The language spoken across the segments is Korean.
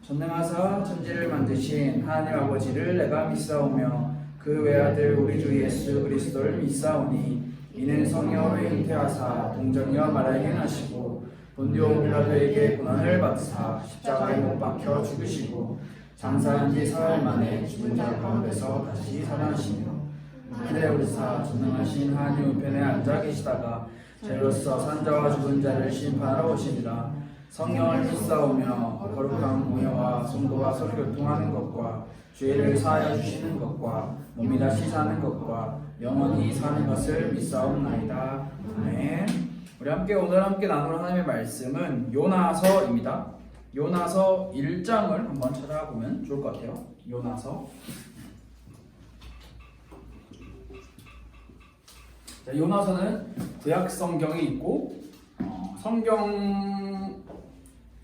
전능하사 천지를 만드신 하나님 아버지를 내가 믿사오며 그 외아들 우리 주 예수 그리스도를 믿사오니 이는 성령으로 잉태하사 동정녀 마리아에게 나시고 본디오 빌라도에게 고난을 받으사 십자가에 못 박혀 죽으시고 장사한 지 사흘 만에 죽은 자 가운데서 다시 살아나시며 하늘에 오르사 전능하신 하나님 우편에 앉아 계시다가 죄로서 산자와 죽은 자를 심판하러 오시니라. 성령을 믿사오며 거룩한 공예와 성도가 서로 교통하는 것과 죄를 사하여 주시는 것과 몸이 다시 사는 것과 영원히 사는 것을 믿사옵나이다. 아멘. 우리 오늘 함께 나눌 하나님의 말씀은 요나서입니다. 요나서 1장을 한번 찾아보면 좋을 것 같아요. 요나서. 자, 요나서는 구약 성경이 있고 성경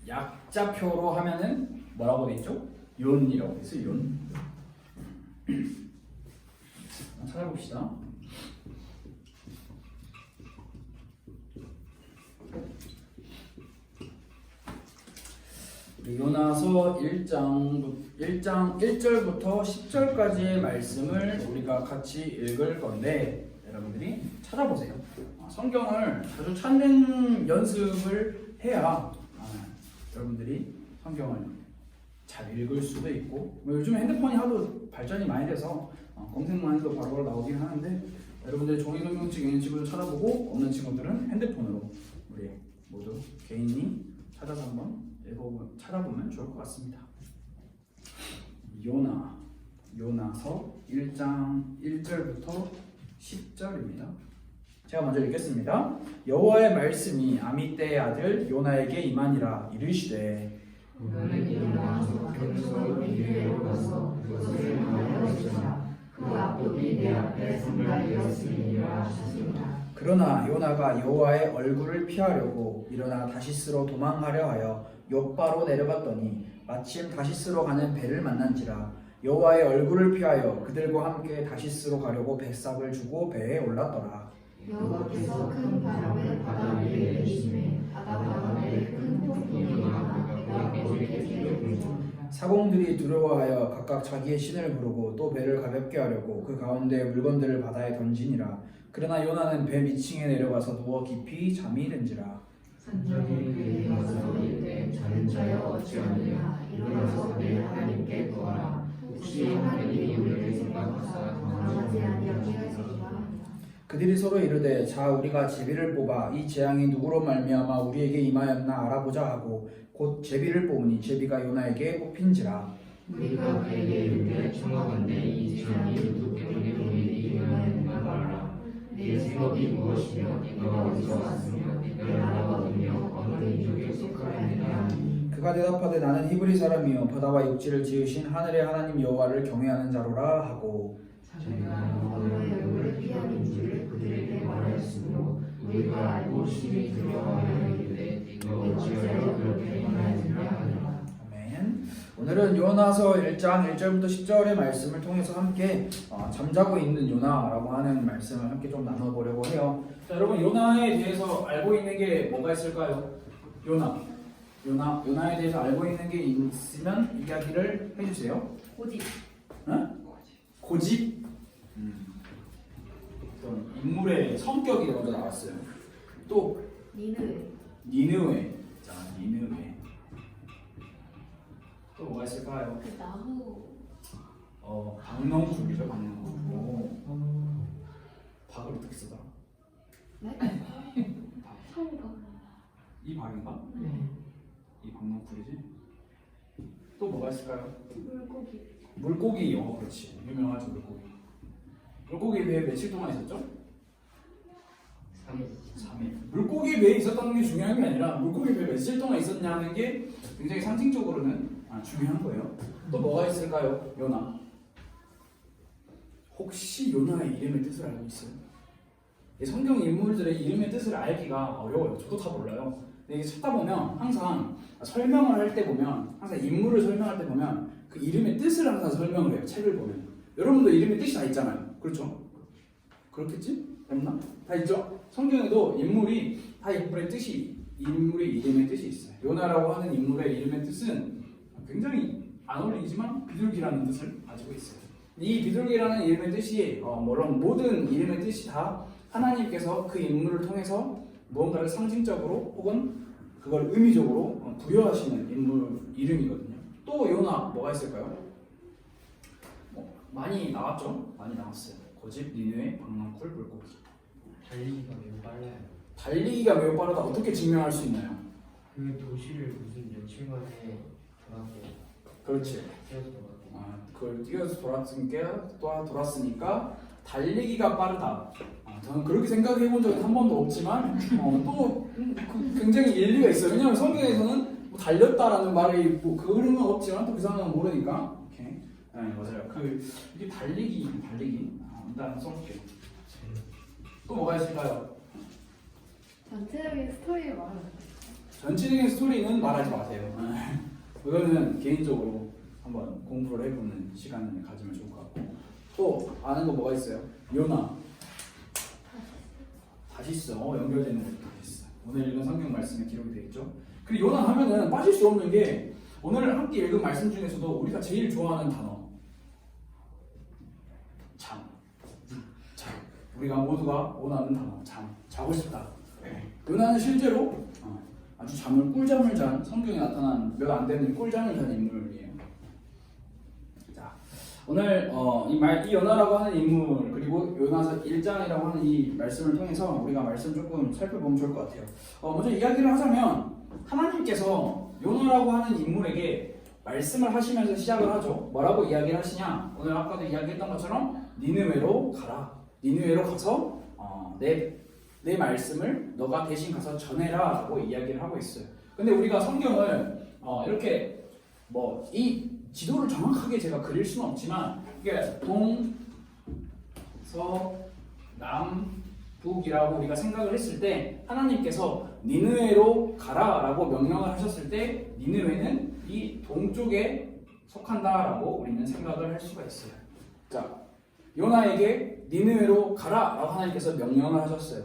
약자표로 하면은 뭐라고 돼 있죠? 욘이라고 돼 있어요. 욘. 찾아봅시다. 요나서 1장 1절부터 10절까지의 말씀을 우리가 같이 읽을 건데 여러분들이 찾아보세요. 성경을 자주 찾는 연습을 해야 여러분들이 성경을 잘 읽을 수도 있고 요즘 핸드폰이 하도 발전이 많이 돼서 검색만 해도 바로 나오긴 하는데 여러분들이 종이성경책 있는 친구들 찾아보고 없는 친구들은 핸드폰으로 우리 모두 개인이 찾아서 한번 찾아보면 좋을 것 같습니다. 요나서 1장 1절부터 10절입니다. 제가 먼저 읽겠습니다. 여호와의 말씀이 아미떼의 아들 요나에게 임하니라. 이르시되 너는 일어나서 견고히 니느웨로 가서 그것을 말하여주라. 그 악독이 내 앞에 상달되었으리라 하셨습니다. 그러나 요나가 여호와의 얼굴을 피하려고 일어나 다시스로 도망하려 하여 욥바로 내려갔더니 마침 다시스로 가는 배를 만난지라. 여호와의 얼굴을 피하여 그들과 함께 다시스로 가려고 배삭을 주고 배에 올랐더라. 여호와께서 큰 바람을 바다 위에 내리시매 바다 가운데 큰 폭풍이 일어나 배가 꼬리게 되었고 사공들이 두려워하여 각각 자기의 신을 부르고 또 배를 가볍게 하려고 그 가운데 물건들을 바다에 던지니라. 그러나 요나는 배 밑층에 내려가서 누워 깊이 잠이 든지라. 산적이 그에게 와서 이르되 자는 자여 어찌하느냐 일어나서 내 하나님께 구하라. 혹시 하나님이 우리를 생각하사 당하지 아니하시리까. 그들이 서로 이르되 자 우리가 제비를 뽑아 이 재앙이 누구로 말미암아 우리에게 임하였나 알아보자 하고 곧 제비를 뽑으니 제비가 요나에게 뽑힌지라. 우리가 그에게 이르되 청하건대 이 재앙이 누구 때문에 우리에게 임하였는가 말하라. 네 직업이 무엇이며 네가 어디서 왔으며 네 나라가 어디며 어느 민족에 속하느냐. 그가 대답하되 나는 히브리 사람이요 바다와 육지를 지으신 하늘의 하나님 여호와를 경외하는 자로라 하고 자기가 여호와의 얼굴을 피하는 줄을 그들에게 말하였으므로 우리가 알고 심히 두려워하여 이르되 이거 어찌하여 그렇게 행하였느냐 하니라. 아멘. 오늘은 요나서 1장 1절부터 10절의 말씀을 통해서 함께 잠자고 있는 요나라고 하는 말씀을 함께 좀 나눠보려고 해요. 자, 여러분 요나에 대해서 알고 있는 게 뭐가 있을까요? 요나에 대해서 알고 있는 게 있으면 이야기를 해주세요. 고집. 고집. 어떤 인물의 성격이 먼저 나왔어요. 또 니느웨. 자, 니느웨. 또 뭐가 있을까요? 그 나무. 박농쿨이죠, 박농쿨. 박을 어떻게 쓰더라? 네? 성거. 이 박인가? 이 박농쿨이지. 또 뭐가 있을까요? 물고기. 그렇지. 유명하죠, 물고기. 물고기 배에 며칠 동안 있었죠? 3일. 물고기 배에 있었다는 게 중요한 게 아니라 물고기 배에 며칠 동안 있었냐는 게 굉장히 상징적으로는 중요한 거예요. 또 뭐가 있을까요? 요나. 혹시 요나의 이름의 뜻을 알고 있어요? 성경 인물들의 이름의 뜻을 알기가 어려워요. 저도 다 몰라요. 근데 이게 찾다 보면 항상 설명을 할 때 보면 항상 인물을 설명할 때 보면 그 이름의 뜻을 항상 설명을 해요. 책을 보면. 여러분도 이름의 뜻이 다 있잖아요. 그렇죠? 그렇겠지? 없나? 다 있죠? 성경에도 인물이 다 인물의 이름의 뜻이 있어요. 요나라고 하는 인물의 이름의 뜻은 굉장히 안 어울리지만 비둘기라는 뜻을 가지고 있어요. 이 비둘기라는 이름의 뜻이 물론 모든 이름의 뜻이 다 하나님께서 그 인물을 통해서 무언가를 상징적으로 혹은 그걸 의미적으로 부여하시는 인물 이름이거든요. 또 요나 뭐가 있을까요? 많이 나왔죠? 많이 나왔어요. 고집, 니느웨, 박랑쿨, 물고기. 달리기가 매우 빨라요. 달리기가 매우 빠르다. 어떻게 증명할 수 있나요? 그 도시를 무슨 며칠 만에 돌아서 그렇지. 뛰어서 돌아서 그걸 뛰어서 돌았으니까 달리기가 빠르다. 저는 그렇게 생각해 본 적은 한 번도 없지만 또 굉장히 일리가 있어요. 왜냐하면 성경에서는 뭐 달렸다라는 말이 있고 그 흐름은 없지만 또 그 상황은 모르니까. 오케이. 네, 맞아요. 이게 달리기 일단 써볼게요. 또 뭐가 있을까요? 전체적인 스토리를 말하는 전체적인 스토리는 말하지 마세요. 그거는 개인적으로 한번 공부를 해보는 시간을 가지면 좋을 것 같고. 또 아는 거 뭐가 있어요? 요나. 다시스. 연결되는 것도 다시스. 오늘 읽은 성경 말씀에 기록이 되어 있죠. 그리고 요나 하면은 빠질 수 없는 게 오늘 함께 읽은 말씀 중에서도 우리가 제일 좋아하는 단어. 잠. 우리가 모두가 원하는 단어. 잠. 자고 싶다. 요나는 실제로 아주 꿀잠을 잔 성경에 나타난 몇 안 되는 꿀잠을 잔 인물이에요. 자, 오늘 이 요나라고 하는 인물 그리고 요나서 1장이라고 하는 이 말씀을 통해서 우리가 말씀 조금 살펴보면 좋을 것 같아요. 먼저 이야기를 하자면 하나님께서 요나라고 하는 인물에게 말씀을 하시면서 시작을 하죠. 뭐라고 이야기를 하시냐? 오늘 아까도 이야기했던 것처럼 니느웨로 가라. 니느웨로 가서 내 말씀을 너가 대신 가서 전해라 라고 이야기를 하고 있어요. 근데 우리가 성경을 이렇게 이 지도를 정확하게 제가 그릴 수는 없지만 이게 동, 서, 남, 북이라고 우리가 생각을 했을 때 하나님께서 니느웨로 가라 라고 명령을 하셨을 때 니느웨는 이 동쪽에 속한다 라고 우리는 생각을 할 수가 있어요. 자, 요나에게 니느웨로 가라 라고 하나님께서 명령을 하셨어요.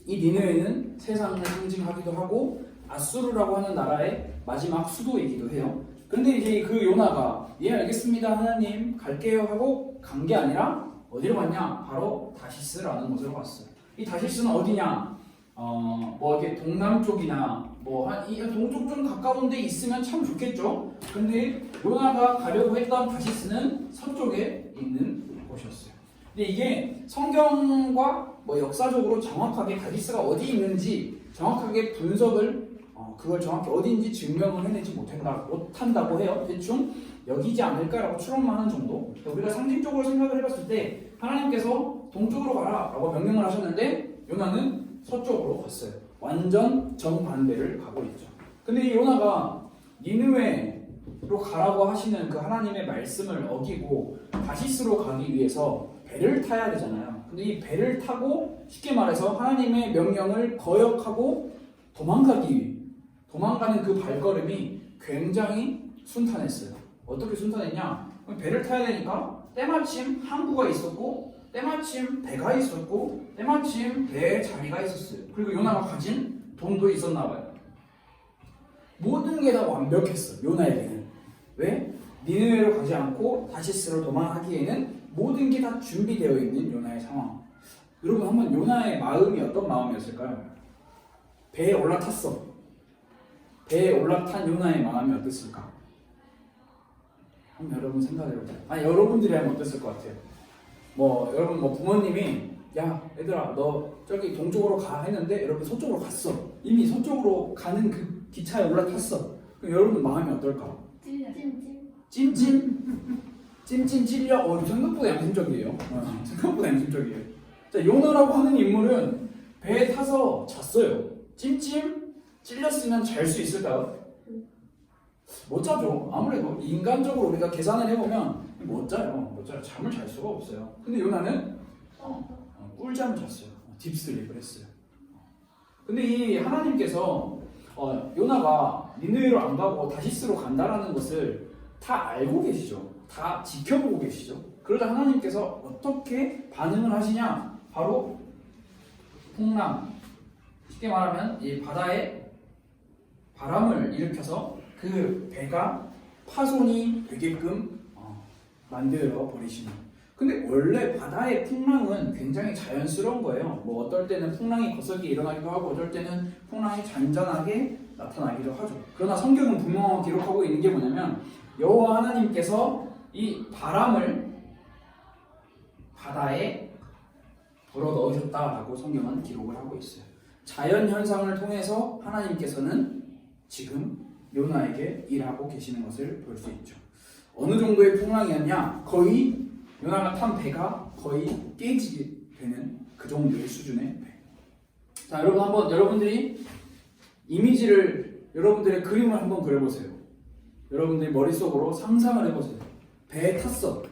이 니느웨는 세상을 상징하기도 하고 아수르라고 하는 나라의 마지막 수도이기도 해요. 그런데 이제 그 요나가 예 알겠습니다 하나님 갈게요 하고 간 게 아니라 어디로 갔냐? 바로 다시스라는 곳으로 갔어요. 이 다시스는 어디냐? 이렇게 동남쪽이나 이 동쪽 좀 가까운 데 있으면 참 좋겠죠. 근데 요나가 가려고 했던 다시스는 서쪽에 있는 곳이었어요. 근데 이게 성경과 역사적으로 정확하게 다시스가 어디 있는지 정확하게 분석을 그걸 정확히 어디인지 증명을 해내지 못한다고 해요. 대충 여기지 않을까라고 추론만 하는 정도. 우리가 상징적으로 생각을 해봤을 때 하나님께서 동쪽으로 가라 라고 명령을 하셨는데 요나는 서쪽으로 갔어요. 완전 정반대를 가고 있죠. 근데 이 요나가 니느웨로 가라고 하시는 그 하나님의 말씀을 어기고 다시스로 가기 위해서 배를 타야 되잖아요. 근데 이 배를 타고 쉽게 말해서 하나님의 명령을 거역하고 도망가는 그 발걸음이 굉장히 순탄했어요. 어떻게 순탄했냐? 배를 타야 되니까 때마침 항구가 있었고 때마침 배가 있었고 때마침 배에 자리가 있었어요. 그리고 요나가 가진 돈도 있었나 봐요. 모든 게 다 완벽했어. 요나에게는. 왜? 니느웨로 가지 않고 다시스로 도망하기에는 모든 게 다 준비되어 있는 요나의 상황. 여러분 한번 요나의 마음이 어떤 마음이었을까요? 배에 올라탔어. 배에 올라탄 요나의 마음이 어땠을까? 한번 여러분 생각해보세요. 여러분들이 하면 어땠을 것 같아요? 여러분 부모님이 야 얘들아 너 저기 동쪽으로 가 했는데 여러분 서쪽으로 갔어. 이미 서쪽으로 가는 그 기차에 올라탔어. 그럼 여러분 마음이 어떨까? 찜찜 찔려. 생각보다 양심적이에요. 생각보다 양심적이에요. 자, 요나라고 하는 인물은 배에 타서 잤어요. 찜찜 찔렸으면 잘 수 있을까요? 못 자죠. 아무래도 인간적으로 우리가 계산을 해보면 못 자요. 잠을 잘 수가 없어요. 근데 요나는 꿀잠을 잤어요. 딥슬립을 했어요. 근데 이 하나님께서 요나가 니느웨로 안 가고 다시스로 간다라는 것을 다 알고 계시죠. 다 지켜보고 계시죠. 그러자 하나님께서 어떻게 반응을 하시냐? 바로 풍랑, 쉽게 말하면 이 바다에 바람을 일으켜서 그 배가 파손이 되게끔 만들어 버리시는. 근데 원래 바다의 풍랑은 굉장히 자연스러운 거예요. 뭐 어떨 때는 풍랑이 거세게 일어나기도 하고 어떨 때는 풍랑이 잔잔하게 나타나기도 하죠. 그러나 성경은 분명하게 기록하고 있는 게 뭐냐면 여호와 하나님께서 이 바람을 바다에 불어 넣으셨다라고 성경은 기록을 하고 있어요. 자연 현상을 통해서 하나님께서는 지금 요나에게 일하고 계시는 것을 볼 수 있죠. 어느 정도의 풍랑이었냐? 거의 요나가 탄 배가 거의 깨지게 되는 그 정도의 수준의 배. 자, 여러분 한번 여러분들이 이미지를 여러분들의 그림을 한번 그려보세요. 여러분들이 머릿속으로 상상을 해보세요. 배에 탔어.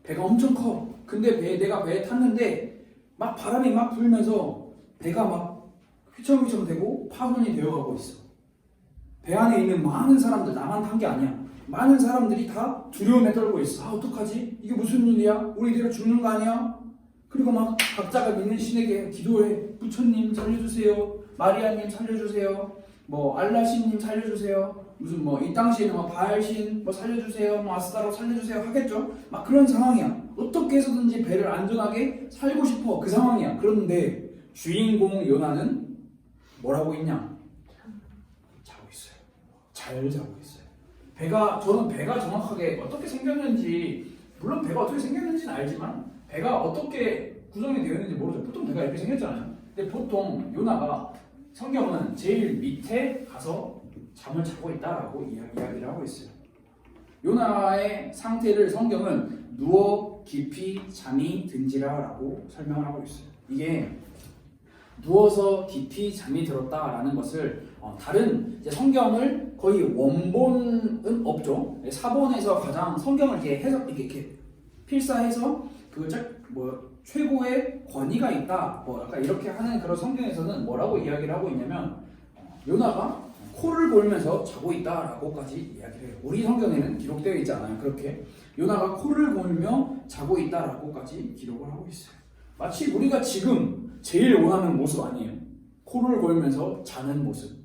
배가 엄청 커. 근데 내가 배에 탔는데 막 바람이 막 불면서 배가 막 휘청휘청 되고 파손이 되어가고 있어. 배 안에 있는 많은 사람들, 나만 탄 게 아니야. 많은 사람들이 다 두려움에 떨고 있어. 아, 어떡하지? 이게 무슨 일이야? 우리들이 죽는 거 아니야? 그리고 막 각자가 믿는 신에게 기도해. 부처님 살려주세요. 마리아님 살려주세요. 뭐 알라신님 살려주세요. 무슨 뭐 이 당시에는 뭐 바알신 뭐 살려주세요. 뭐 아스타로 살려주세요 하겠죠. 막 그런 상황이야. 어떻게 해서든지 배를 안전하게 살고 싶어. 그 상황이야. 그런데 주인공 요나는 뭐라고 있냐? 자고 있어요. 잘 자고 있어요. 저는 배가 정확하게 어떻게 생겼는지, 물론 배가 어떻게 생겼는지는 알지만 배가 어떻게 구성이 되어 있는지 모르죠. 보통 배가 이렇게 생겼잖아요. 근데 보통 요나가 성경은 제일 밑에 가서 잠을 자고 있다라고 이야기를 하고 있어요. 요나의 상태를 성경은 누워 깊이 잠이 든지라라고 설명을 하고 있어요. 이게 누워서 깊이 잠이 들었다라는 것을 다른 이제 성경을 거의 원본은 없죠. 사본에서 가장 성경을 이렇게 필사해서 뭐 최고의 권위가 있다. 뭐 약간 이렇게 하는 그런 성경에서는 뭐라고 이야기를 하고 있냐면 요나가 코를 골면서 자고 있다라고까지 이야기를 해요. 우리 성경에는 기록되어 있지 않아요. 그렇게 요나가 코를 골며 자고 있다라고까지 기록을 하고 있어요. 마치 우리가 지금 제일 원하는 모습 아니에요? 코를 골면서 자는 모습.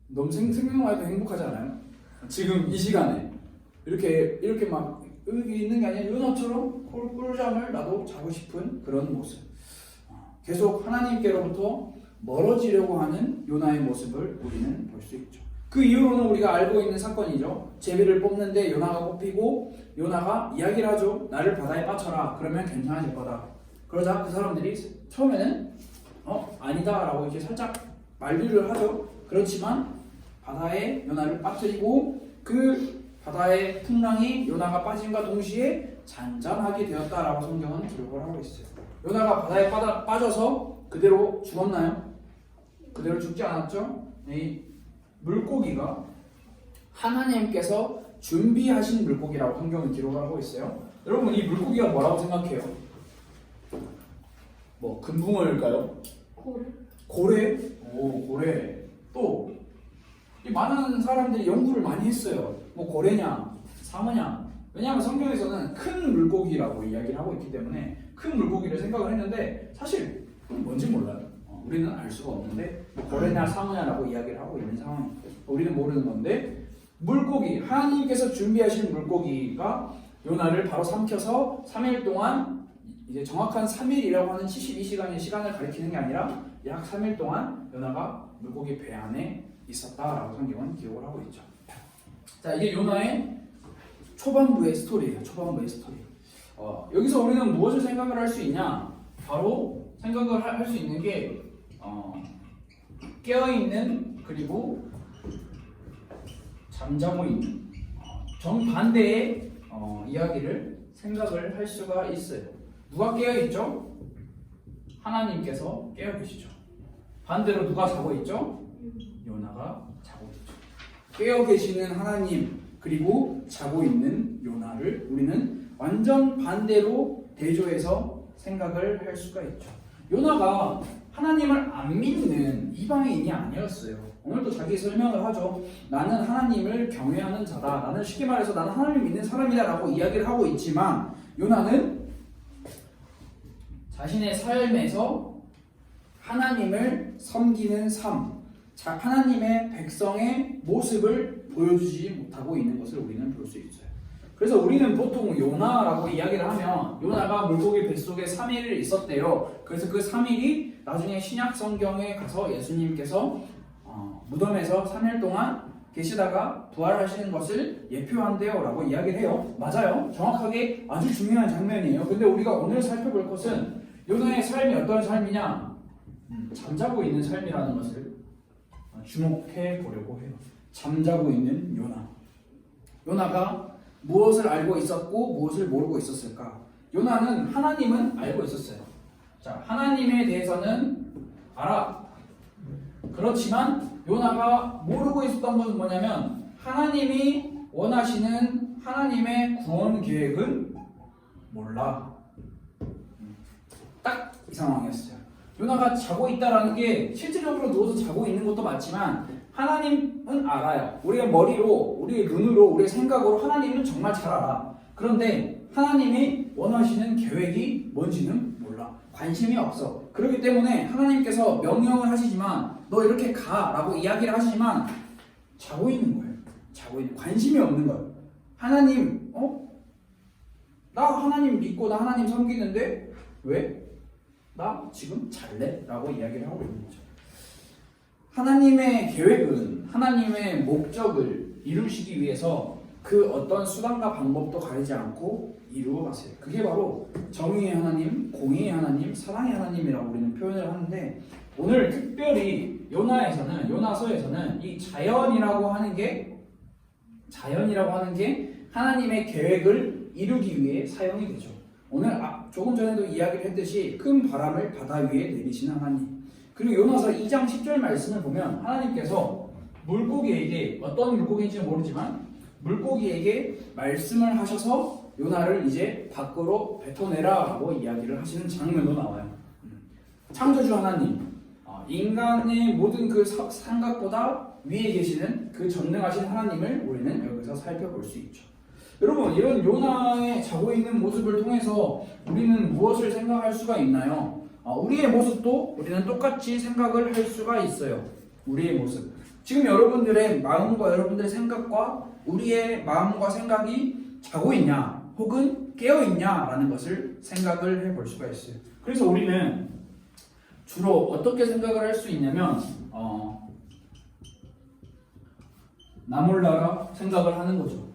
너무 생각만 해도 행복하지 않아요? 지금 이 시간에 이렇게 막 여기 있는 게 아니라 요나처럼 꿀잠을 나도 자고 싶은 그런 모습. 계속 하나님께로부터 멀어지려고 하는 요나의 모습을 우리는 볼 수 있죠. 그 이후로는 우리가 알고 있는 사건이죠. 제비를 뽑는데 요나가 뽑히고 요나가 이야기를 하죠. 나를 바다에 빠쳐라. 그러면 괜찮아질 거다. 그러자 그 사람들이 처음에는 아니다 라고 이렇게 살짝 만류를 하죠. 그렇지만 바다에 요나를 빠뜨리고 그 바다의 풍랑이 요나가 빠짐과 동시에 잔잔하게 되었다라고 성경은 기록을 하고 있어요. 요나가 바다에 빠져서 그대로 죽었나요? 그대로 죽지 않았죠? 이 물고기가 하나님께서 준비하신 물고기라고 성경은 기록을 하고 있어요. 여러분 이 물고기가 뭐라고 생각해요? 뭐 금붕어일까요? 고래? 오, 고래. 또 이 많은 사람들이 연구를 많이 했어요. 뭐 고래냐, 상어냐. 왜냐하면 성경에서는 큰 물고기라고 이야기를 하고 있기 때문에 큰 물고기를 생각을 했는데 사실 뭔지 몰라요. 우리는 알 수가 없는데 뭐 고래냐 상어냐라고 이야기를 하고 있는 상황이에요. 우리는 모르는 건데 물고기, 하나님께서 준비하신 물고기가 요나를 바로 삼켜서 3일 동안 이제 정확한 3일이라고 하는 72시간의 시간을 가리키는 게 아니라 약 3일 동안 요나가 물고기 배 안에 있었다라고 성경은 기록을 하고 있죠. 자, 이게 요나의 초반부의 스토리예요. 초반부의 스토리. 여기서 우리는 무엇을 생각을 할 수 있냐? 바로 생각을 할 수 있는 게 깨어있는 그리고 잠자고 있는 정반대의 이야기를 생각을 할 수가 있어요. 누가 깨어있죠? 하나님께서 깨어 계시죠. 반대로 누가 자고 있죠? 요나가 자고 있죠. 깨어 계시는 하나님 그리고 자고 있는 요나를 우리는 완전 반대로 대조해서 생각을 할 수가 있죠. 요나가 하나님을 안 믿는 이방인이 아니었어요. 오늘도 자기 설명을 하죠. 나는 하나님을 경외하는 자다. 나는 쉽게 말해서 나는 하나님을 믿는 사람이다 라고 이야기를 하고 있지만 요나는 자신의 삶에서 하나님을 섬기는 삶, 하나님의 백성의 모습을 보여주지 못하고 있는 것을 우리는 볼 수 있어요. 그래서 우리는 보통 요나라고 이야기를 하면 요나가 물고기 뱃속에 3일 있었대요. 그래서 그 3일이 나중에 신약 성경에 가서 예수님께서 무덤에서 3일 동안 계시다가 부활하시는 것을 예표한대요 라고 이야기를 해요. 맞아요. 정확하게 아주 중요한 장면이에요. 근데 우리가 오늘 살펴볼 것은 요나의 삶이 어떤 삶이냐, 잠자고 있는 삶이라는 것을 주목해 보려고 해요. 잠자고 있는 요나. 요나가 무엇을 알고 있었고 무엇을 모르고 있었을까? 요나는 하나님은 알고 있었어요. 자, 하나님에 대해서는 알아. 그렇지만 요나가 모르고 있었던 것은 뭐냐면 하나님이 원하시는 하나님의 구원 계획은 몰라. 딱 이 상황이었어요. 요나가 자고 있다라는 게 실질적으로 누워서 자고 있는 것도 맞지만 하나님은 알아요. 우리의 머리로, 우리의 눈으로, 우리의 생각으로 하나님은 정말 잘 알아. 그런데 하나님이 원하시는 계획이 뭔지는 몰라. 관심이 없어. 그렇기 때문에 하나님께서 명령을 하시지만 너 이렇게 가라고 이야기를 하시지만 자고 있는 거예요. 자고 있는, 관심이 없는 거예요. 하나님, 나 하나님 믿고 나 하나님 섬기는데 왜? 나 지금 잘래? 라고 이야기를 하고 있는 거죠. 하나님의 계획은 하나님의 목적을 이루시기 위해서 그 어떤 수단과 방법도 가리지 않고 이루어 가세요. 그게 바로 정의의 하나님, 공의의 하나님, 사랑의 하나님이라고 우리는 표현을 하는데 오늘 특별히 요나서에서는 이 자연이라고 하는 게 하나님의 계획을 이루기 위해 사용이 되죠. 오늘 조금 전에도 이야기를 했듯이 큰 바람을 바다 위에 내리시는 하나님. 그리고 요나서 2장 10절 말씀을 보면 하나님께서 물고기에게, 어떤 물고기인지는 모르지만 물고기에게 말씀을 하셔서 요나를 이제 밖으로 뱉어내라 라고 이야기를 하시는 장면도 나와요. 창조주 하나님, 인간의 모든 그 생각보다 위에 계시는 그 전능하신 하나님을 우리는 여기서 살펴볼 수 있죠. 여러분, 이런 요나의 자고 있는 모습을 통해서 우리는 무엇을 생각할 수가 있나요? 우리의 모습도 우리는 똑같이 생각을 할 수가 있어요. 우리의 모습. 지금 여러분들의 마음과 여러분들의 생각과 우리의 마음과 생각이 자고 있냐 혹은 깨어 있냐라는 것을 생각을 해볼 수가 있어요. 그래서 우리는 주로 어떻게 생각을 할 수 있냐면 나 몰라라 생각을 하는 거죠.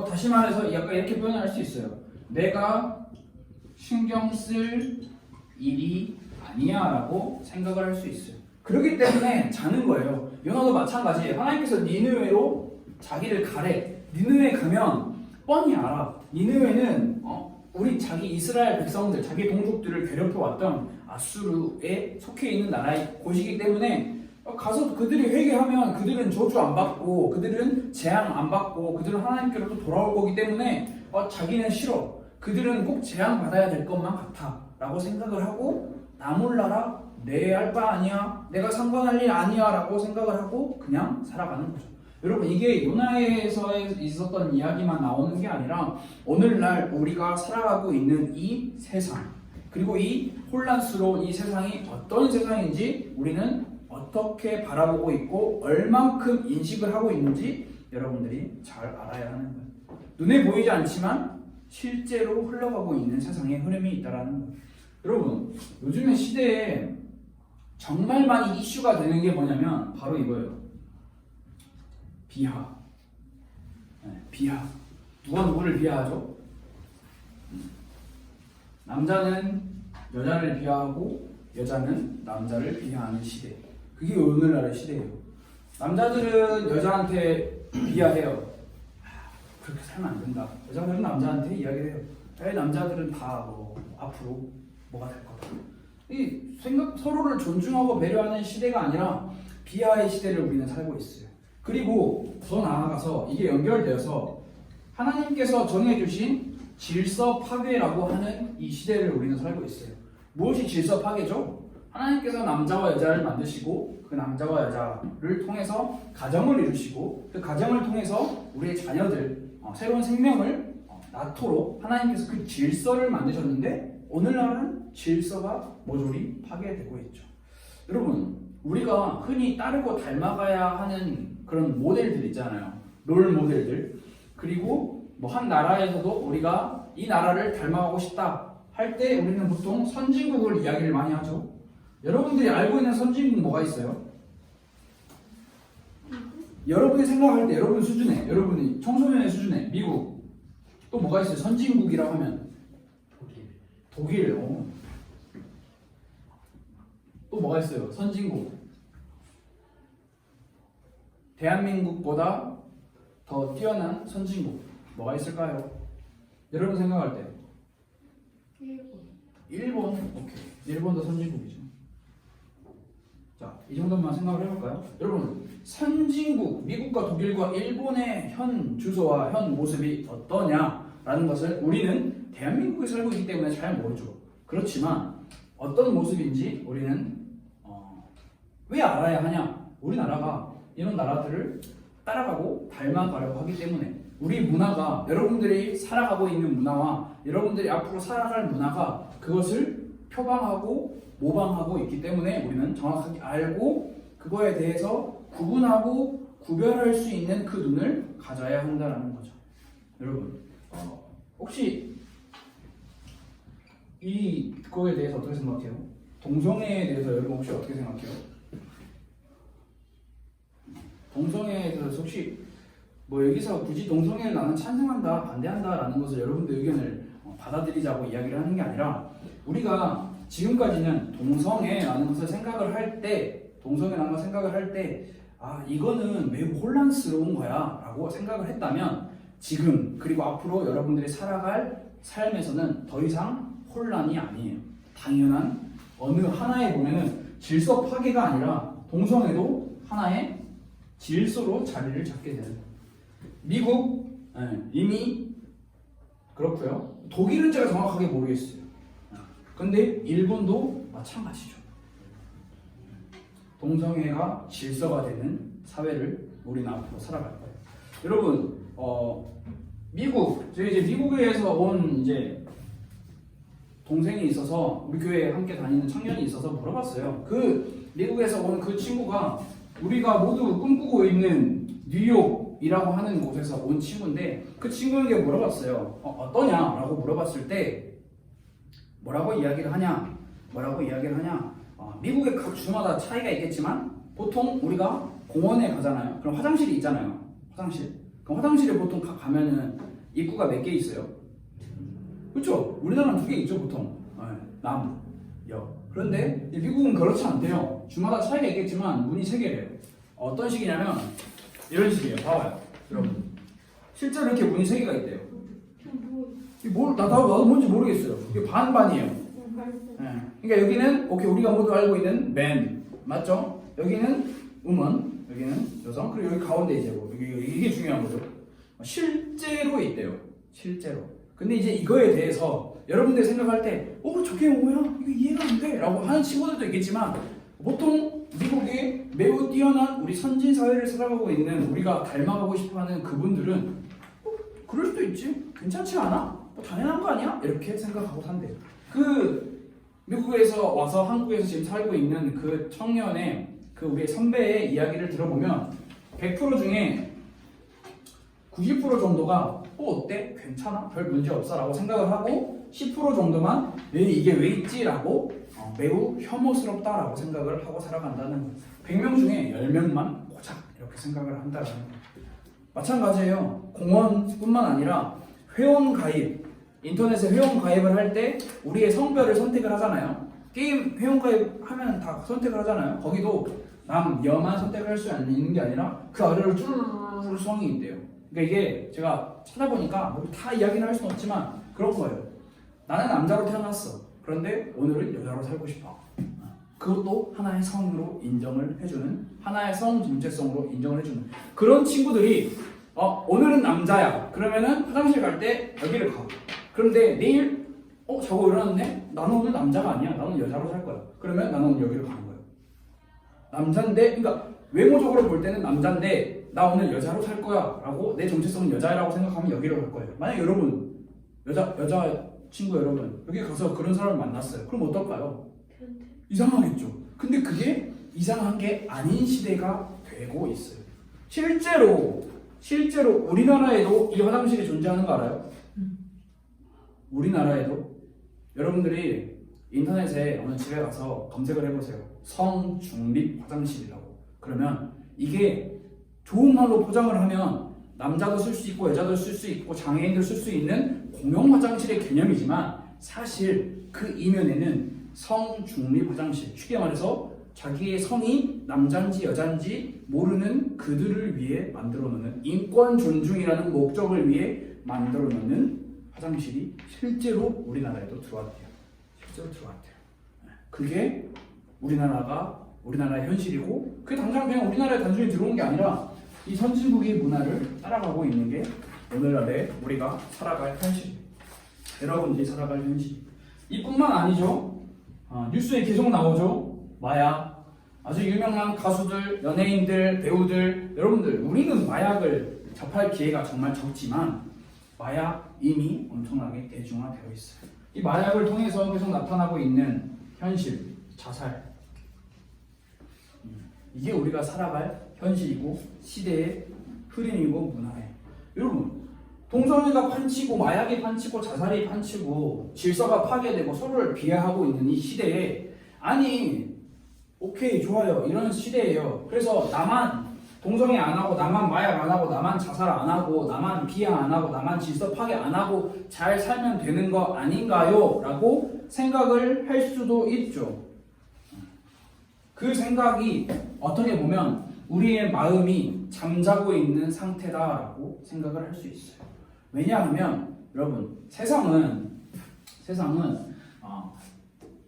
다시 말해서 약간 이렇게 표현할 수 있어요. 내가 신경 쓸 일이 아니야 라고 생각을 할 수 있어요. 그렇기 때문에 자는 거예요. 요나도 마찬가지예요. 하나님께서 니느웨로 자기를 가래. 니느웨 가면 뻔히 알아. 니느웨는 우리 자기 이스라엘 백성들, 자기 동족들을 괴롭혀왔던 아수르에 속해 있는 나라의 곳이기 때문에 가서 그들이 회개하면 그들은 저주 안 받고 그들은 재앙 안 받고 그들은 하나님께로 또 돌아올 거기 때문에 자기는 싫어. 그들은 꼭 재앙 받아야 될 것만 같아 라고 생각을 하고 나 몰라라, 내 할 바 아니야, 내가 상관할 일 아니야 라고 생각을 하고 그냥 살아가는 거죠. 여러분, 이게 요나에서 있었던 이야기만 나오는 게 아니라 오늘날 우리가 살아가고 있는 이 세상, 그리고 이 혼란스러운 이 세상이 어떤 세상인지 우리는 어떻게 바라보고 있고 얼만큼 인식을 하고 있는지 여러분들이 잘 알아야 하는 거예요. 눈에 보이지 않지만 실제로 흘러가고 있는 세상의 흐름이 있다는 거예요. 여러분, 요즘의 시대에 정말 많이 이슈가 되는 게 뭐냐면 바로 이거예요. 비하. 비하. 누가 누구를 비하하죠? 남자는 여자를 비하하고 여자는 남자를 비하하는 시대. 그게 오늘날의 시대예요. 남자들은 여자한테 비하해요. 그렇게 살면 안 된다. 여자들은 남자한테 이야기를 해요. 남자들은 다 앞으로 뭐가 될 거다. 이 서로를 존중하고 배려하는 시대가 아니라 비하의 시대를 우리는 살고 있어요. 그리고 더 나아가서 이게 연결되어서 하나님께서 정해주신 질서 파괴라고 하는 이 시대를 우리는 살고 있어요. 무엇이 질서 파괴죠? 하나님께서 남자와 여자를 만드시고 그 남자와 여자를 통해서 가정을 이루시고 그 가정을 통해서 우리의 자녀들, 새로운 생명을 낳도록 하나님께서 그 질서를 만드셨는데 오늘날은 질서가 모조리 파괴되고 있죠. 여러분, 우리가 흔히 따르고 닮아가야 하는 그런 모델들 있잖아요. 롤 모델들. 그리고 뭐 한 나라에서도 우리가 이 나라를 닮아가고 싶다 할 때 우리는 보통 선진국을 이야기를 많이 하죠. 여러분들이 알고 있는 선진국 뭐가 있어요? 여러분이 생각할 때 여러분 수준에, 여러분이 청소년의 수준에 미국, 또 뭐가 있어요? 선진국이라고 하면 독일. 또 뭐가 있어요? 선진국. 대한민국보다 더 뛰어난 선진국 뭐가 있을까요? 여러분 생각할 때 일본. 오케이. 일본도 선진국이죠. 자, 이 정도만 생각을 해볼까요? 여러분, 선진국, 미국과 독일과 일본의 현 주소와 현 모습이 어떠냐라는 것을 우리는 대한민국에 살고 있기 때문에 잘 모르죠. 그렇지만 어떤 모습인지 우리는 왜 알아야 하냐? 우리나라가 이런 나라들을 따라가고 닮아가려고 하기 때문에 우리 문화가, 여러분들이 살아가고 있는 문화와 여러분들이 앞으로 살아갈 문화가 그것을 표방하고 모방하고 있기 때문에 우리는 정확하게 알고 그거에 대해서 구분하고 구별할 수 있는 그 눈을 가져야 한다는 거죠. 여러분, 혹시 그거에 대해서 어떻게 생각해요? 동성애에 대해서 여러분 혹시 어떻게 생각해요? 동성애에 대해서 혹시 뭐 여기서 굳이 동성애를 나는 찬성한다, 반대한다라는 것을 여러분들 의견을 받아들이자고 이야기를 하는 게 아니라 우리가 지금까지는 동성애라는 것을 생각을 할 때, 이거는 매우 혼란스러운 거야 라고 생각을 했다면 지금 그리고 앞으로 여러분들이 살아갈 삶에서는 더 이상 혼란이 아니에요. 당연한 어느 하나에 보면은 질서 파괴가 아니라 동성애도 하나의 질서로 자리를 잡게 되는 거예요. 미국 이미 그렇고요. 독일은 제가 정확하게 모르겠어요. 근데 일본도 마찬가지죠. 동성애가 질서가 되는 사회를 우리는 앞으로 살아갈 거예요. 여러분, 저희 이제 미국에서 온 이제 동생이 있어서 우리 교회에 함께 다니는 청년이 있어서 물어봤어요. 그 미국에서 온 그 친구가 우리가 모두 꿈꾸고 있는 뉴욕이라고 하는 곳에서 온 친구인데 그 친구에게 물어봤어요. 어떠냐라고 물어봤을 때 뭐라고 이야기를 하냐? 미국의 각 주마다 차이가 있겠지만 보통 우리가 공원에 가잖아요. 그럼 화장실이 있잖아요. 그럼 화장실에 보통 가면은 입구가 몇 개 있어요? 그렇죠? 우리나라는 2개 있죠 보통. 남, 여. 그런데 미국은 그렇지 않대요. 주마다 차이가 있겠지만 문이 3개래요. 어떤 식이냐면 이런 식이에요. 봐봐요, 여러분. 실제로 이렇게 문이 3개가 있대요. 나도 뭔지 모르겠어요. 이게 반반이에요. 그러니까 여기는 우리가 모두 알고 있는 man 맞죠? 여기는 woman, 여기는 여성, 그리고 여기 가운데 이제 이게 중요한 거죠. 실제로 있대요. 실제로. 근데 이제 이거에 대해서 여러분들이 생각할 때, 저게 뭐야? 이거 이해가 안 돼. 라고 하는 친구들도 있겠지만, 보통 미국의 매우 뛰어난 우리 선진 사회를 살아가고 있는 우리가 닮아가고 싶어 하는 그분들은, 그럴 수도 있지. 괜찮지 않아? 당연한 거 아니야? 이렇게 생각하고 산대요. 미국에서 와서 한국에서 지금 살고 있는 그 청년의 우리 선배의 이야기를 들어보면 100% 중에 90% 정도가 어때? 괜찮아? 별 문제 없어? 라고 생각을 하고 10% 정도만 이게 왜 있지? 라고 매우 혐오스럽다 라고 생각을 하고 살아간다는 거예요. 100명 중에 10명만 고작 이렇게 생각을 한다는 거예요. 마찬가지예요. 공원뿐만 아니라 회원가입, 인터넷에 회원가입을 할 때 우리의 성별을 선택을 하잖아요. 게임 회원가입하면 다 선택을 하잖아요. 거기도 남, 여만 선택을 할 수 있는 게 아니라 그 아래로 쭈르르르 성이 있대요. 그러니까 이게 제가 찾아보니까 다 이야기는 할 수는 없지만 그런 거예요. 나는 남자로 태어났어. 그런데 오늘은 여자로 살고 싶어. 그것도 하나의 성으로 인정을 해주는, 하나의 성 정체성으로 인정을 해주는 그런 친구들이 오늘은 남자야. 그러면은 화장실 갈 때 여기를 가. 그런데 내일 저거 일어났네? 나는 오늘 남자가 아니야. 나는 여자로 살 거야. 그러면 나는 오늘 여기를 가는 거예요. 남잔데, 그러니까 외모적으로 볼 때는 남잔데 나 오늘 여자로 살 거야 라고 내 정체성은 여자라고 생각하면 여기로 갈 거예요. 만약 여러분 여자 친구 여러분 여기 가서 그런 사람을 만났어요. 그럼 어떨까요? 이상하겠죠. 근데 그게 이상한 게 아닌 시대가 되고 있어요. 실제로 우리나라에도 이 화장실이 존재하는 거 알아요? 우리나라에도 여러분들이 인터넷에 어느 집에 가서 검색을 해보세요. 성중립 화장실이라고. 그러면 이게 좋은 말로 포장을 하면 남자도 쓸 수 있고 여자도 쓸 수 있고 장애인도 쓸 수 있는 공용 화장실의 개념이지만 사실 그 이면에는 성중립 화장실, 쉽게 말해서 자기의 성이 남자인지 여자인지 모르는 그들을 위해 만들어 놓는 인권 존중이라는 목적을 위해 만들어 놓는 화장실이 실제로 우리나라에도 들어왔대요. 실제로 들어왔대요. 그게 우리나라의 현실이고 그게 당장 그냥 우리나라에 단순히 들어온 게 아니라 이 선진국의 문화를 따라가고 있는 게 오늘날의 우리가 살아갈 현실. 여러분들이 살아갈 현실. 이뿐만 아니죠. 뉴스에 계속 나오죠. 마약. 아주 유명한 가수들, 연예인들, 배우들, 여러분들 우리는 마약을 접할 기회가 정말 적지만 마약 이미 엄청나게 대중화되어 있어요. 이 마약을 통해서 계속 나타나고 있는 현실, 자살. 이게 우리가 살아갈 현실이고 시대의 흐름이고 문화예요. 여러분, 동성애가 판치고 마약이 판치고 자살이 판치고 질서가 파괴되고 서로를 비하하고 있는 이 시대에 아니 오케이 좋아요 이런 시대예요. 그래서 나만 동성애 안 하고 나만 마약 안 하고 나만 자살 안 하고 나만 비하 안 하고 나만 질서 파괴 안 하고 잘 살면 되는 거 아닌가요? 라고 생각을 할 수도 있죠. 그 생각이 어떻게 보면 우리의 마음이 잠자고 있는 상태다라고 생각을 할 수 있어요. 왜냐하면 여러분 세상은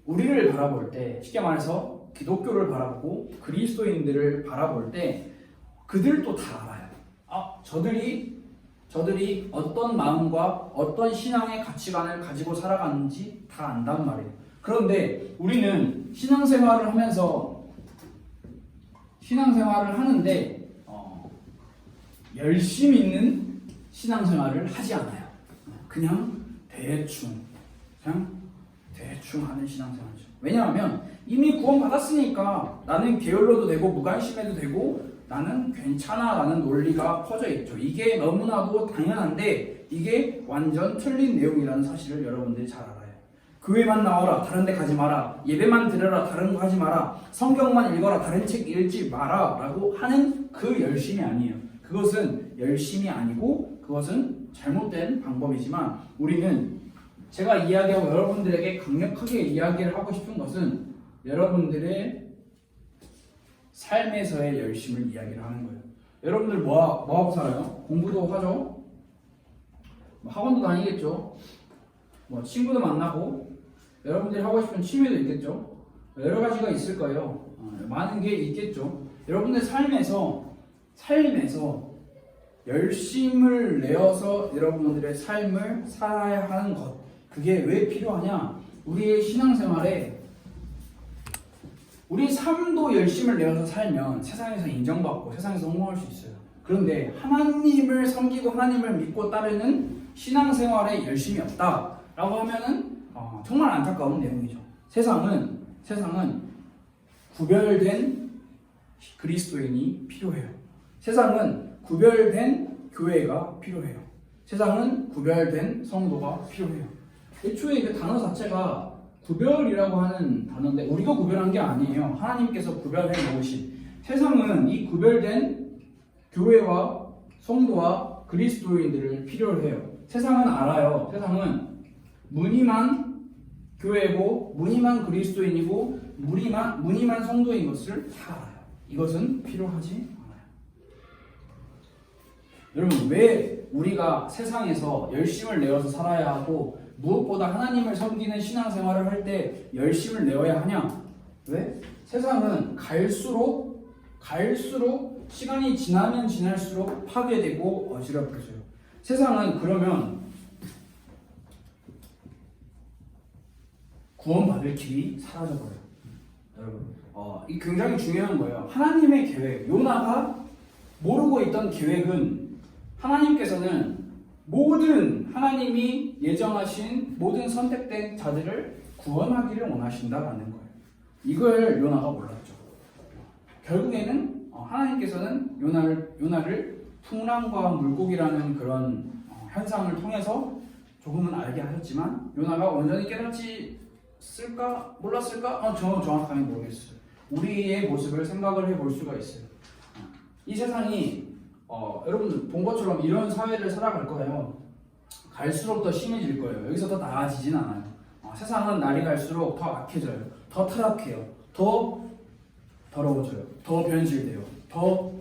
우리를 바라볼 때 쉽게 말해서 기독교를 바라보고 그리스도인들을 바라볼 때 그들도 다 알아요. 저들이 어떤 마음과 어떤 신앙의 가치관을 가지고 살아가는지 다 안단 말이에요. 그런데 우리는 신앙생활을 하는데 열심 있는 신앙생활을 하지 않아요. 그냥 대충 하는 신앙생활이죠. 왜냐하면 이미 구원받았으니까 나는 게을러도 되고 무관심해도 되고 나는 괜찮아 라는 논리가 퍼져 있죠. 이게 너무나도 당연한데 이게 완전 틀린 내용이라는 사실을 여러분들이 잘 알아요. 교회만 나와라 다른 데 가지 마라, 예배만 드려라 다른 거 하지 마라, 성경만 읽어라 다른 책 읽지 마라 라고 하는 그 열심이 아니에요. 그것은 열심이 아니고 그것은 잘못된 방법이지만 우리는 제가 이야기하고 여러분들에게 강력하게 이야기를 하고 싶은 것은 여러분들의 삶에서의 열심을 이야기를 하는 거예요. 여러분들 뭐 하고 살아요? 공부도 하죠? 학원도 다니겠죠? 친구도 만나고 여러분들이 하고 싶은 취미도 있겠죠? 여러 가지가 있을 거예요. 많은 게 있겠죠. 여러분들 삶에서 열심을 내어서 여러분들의 삶을 살아야 하는 것, 그게 왜 필요하냐? 우리의 신앙생활에 우리 삶도 열심을 내어서 살면 세상에서 인정받고 세상에서 성공할 수 있어요. 그런데 하나님을 섬기고 하나님을 믿고 따르는 신앙생활에 열심이 없다라고 하면은 정말 안타까운 내용이죠. 세상은 구별된 그리스도인이 필요해요. 세상은 구별된 교회가 필요해요. 세상은 구별된 성도가 필요해요. 애초에 그 단어 자체가 구별이라고 하는 단어인데 우리가 구별한 게 아니에요. 하나님께서 구별해 놓으신. 세상은 이 구별된 교회와 성도와 그리스도인들을 필요로 해요. 세상은 알아요. 세상은 무늬만 교회고 무늬만 그리스도인이고 무늬만 성도인 것을 다 알아요. 이것은 필요하지 않아요. 여러분, 왜 우리가 세상에서 열심을 내어서 살아야 하고 무엇보다 하나님을 섬기는 신앙생활을 할 때 열심을 내어야 하냐? 왜? 세상은 갈수록 시간이 지나면 지날수록 파괴되고 어지럽혀져요. 세상은 그러면 구원받을 길이 사라져버려요. 여러분, 이 굉장히 중요한 거예요. 하나님의 계획, 요나가 모르고 있던 계획은 하나님께서는 하나님이 예정하신 모든 선택된 자들을 구원하기를 원하신다라는 거예요. 이걸 요나가 몰랐죠. 결국에는 하나님께서는 요나를 풍랑과 물고기라는 그런 현상을 통해서 조금은 알게 하셨지만 요나가 온전히 깨닫지 쓸까 몰랐을까? 저는 정확하게 모르겠어요. 우리의 모습을 생각을 해볼 수가 있어요. 이 세상이 여러분 본 것처럼 이런 사회를 살아갈 거예요. 갈수록 더 심해질 거예요. 여기서 더 나아지진 않아요. 세상은 날이 갈수록 더 악해져요. 더 타락해요. 더 더러워져요. 더 변질돼요. 더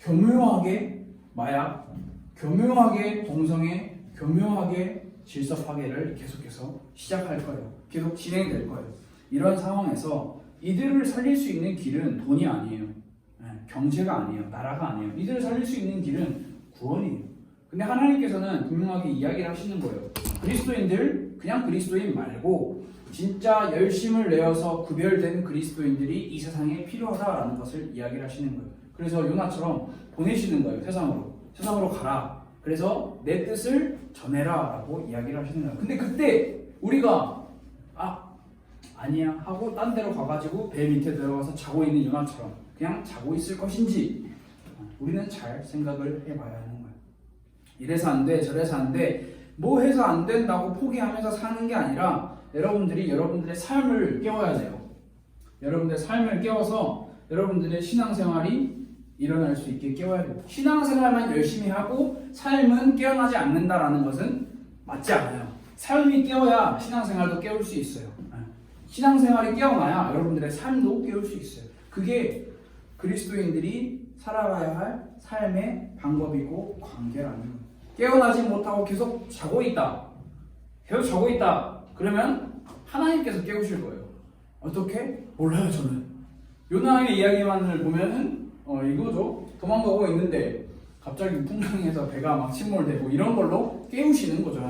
교묘하게 마약, 교묘하게 동성애, 교묘하게 질서 파괴를 계속해서 시작할 거예요. 계속 진행될 거예요. 이런 상황에서 이들을 살릴 수 있는 길은 돈이 아니에요. 경제가 아니에요. 나라가 아니에요. 이들을 살릴 수 있는 길은 구원이에요. 근데 하나님께서는 분명하게 이야기를 하시는 거예요. 그리스도인들, 그냥 그리스도인 말고 진짜 열심을 내어서 구별된 그리스도인들이 이 세상에 필요하다라는 것을 이야기를 하시는 거예요. 그래서 요나처럼 보내시는 거예요. 세상으로 가라. 그래서 내 뜻을 전해라 라고 이야기를 하시는 거예요. 근데 그때 우리가 아니야 하고 딴 데로 가가지고 배 밑에 들어가서 자고 있는 요나처럼 그냥 자고 있을 것인지 우리는 잘 생각을 해봐야 하는 거예요. 이래서 안 돼, 저래서 안 돼, 뭐 해서 안 된다고 포기하면서 사는 게 아니라 여러분들이 여러분들의 삶을 깨워야 돼요. 여러분들의 삶을 깨워서 여러분들의 신앙생활이 일어날 수 있게 깨워야 돼요. 신앙생활만 열심히 하고 삶은 깨어나지 않는다라는 것은 맞지 않아요. 삶이 깨어야 신앙생활도 깨울 수 있어요. 신앙생활이 깨어나야 여러분들의 삶도 깨울 수 있어요. 그게 그리스도인들이 살아가야 할 삶의 방법이고 관계라는 거예요. 깨어나지 못하고 계속 자고 있다. 그러면 하나님께서 깨우실 거예요. 어떻게? 몰라요 저는. 요나의 이야기만을 보면은 이거죠. 도망가고 있는데 갑자기 풍랑에서 배가 막 침몰되고 이런 걸로 깨우시는 거죠.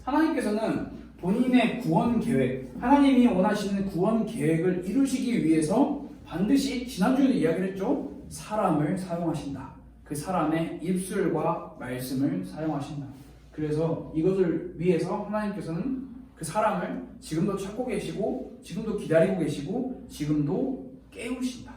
하나님께서는 본인의 구원 계획, 하나님이 원하시는 구원 계획을 이루시기 위해서 반드시 지난주에도 이야기를 했죠. 사람을 사용하신다. 그 사람의 입술과 말씀을 사용하신다. 그래서 이것을 위해서 하나님께서는 그 사람을 지금도 찾고 계시고 지금도 기다리고 계시고 지금도 깨우신다.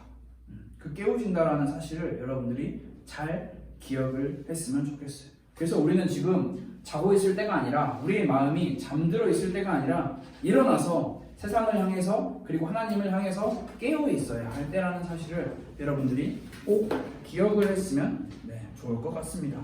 그 깨우신다라는 사실을 여러분들이 잘 기억을 했으면 좋겠어요. 그래서 우리는 지금 자고 있을 때가 아니라 우리의 마음이 잠들어 있을 때가 아니라 일어나서 세상을 향해서 그리고 하나님을 향해서 깨어 있어야 할 때라는 사실을 여러분들이 꼭 기억을 했으면 좋을 것 같습니다.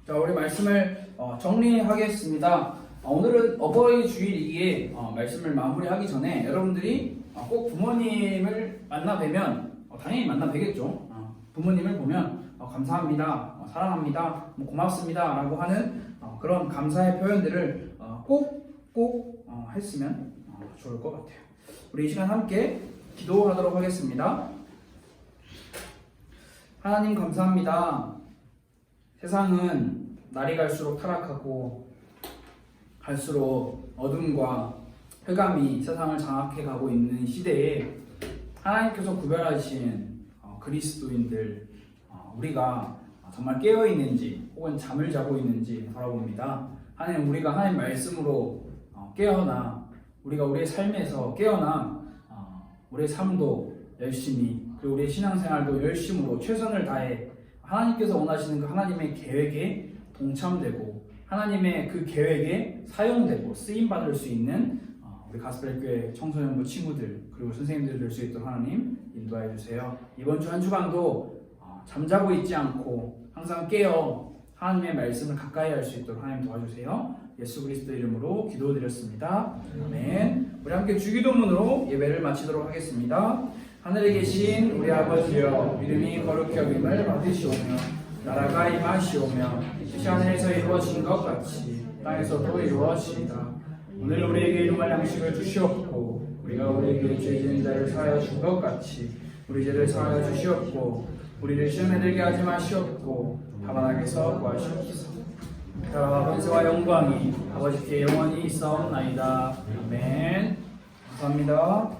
자, 우리 말씀을 정리하겠습니다. 오늘은 어버이 주일이기에 말씀을 마무리하기 전에 여러분들이 꼭 부모님을 만나 뵈면 당연히 만나 뵈겠죠. 부모님을 보면 감사합니다, 사랑합니다, 고맙습니다 라고 하는 그런 감사의 표현들을 꼭 했으면 좋을 것 같아요. 우리 이 시간 함께 기도하도록 하겠습니다. 하나님 감사합니다. 세상은 날이 갈수록 타락하고 갈수록 어둠과 흑암이 세상을 장악해 가고 있는 시대에 하나님께서 구별하신 그리스도인들 우리가 정말 깨어 있는지 혹은 잠을 자고 있는지 바라봅니다. 하나님, 우리가 하나님 말씀으로 깨어나 우리가 우리의 삶에서 깨어나 우리의 삶도 열심히 그리고 우리의 신앙생활도 열심으로 최선을 다해 하나님께서 원하시는 그 하나님의 계획에 동참되고 하나님의 그 계획에 사용되고 쓰임받을 수 있는 우리 가스펠교회 청소년부 친구들 그리고 선생님들 될 수 있도록 하나님 인도하여 주세요. 이번 주 한 주간도 잠자고 있지 않고 항상 깨어 하나님의 말씀을 가까이 할 수 있도록 하나님 도와주세요. 예수 그리스도 이름으로 기도드렸습니다. 아멘. 우리 함께 주기도문으로 예배를 마치도록 하겠습니다. 하늘에 계신 우리 아버지여, 이름이 거룩히 여김을 받으시오며 나라가 임하시오며 뜻이 하늘에서 이루어진 것 같이 땅에서도 이루어지이다. 오늘 우리에게 일용할 양식을 주시옵고 우리가 우리에게 죄 지은 자를 사하여 준 것 같이 우리 죄를 사하여 주시옵고 우리를 시험에 들게 하지 마시옵고 다만 악에서 구하시옵소서. 나라와 권세와 영광이 아버지께 영원히 있사옵나이다. 아멘. 감사합니다.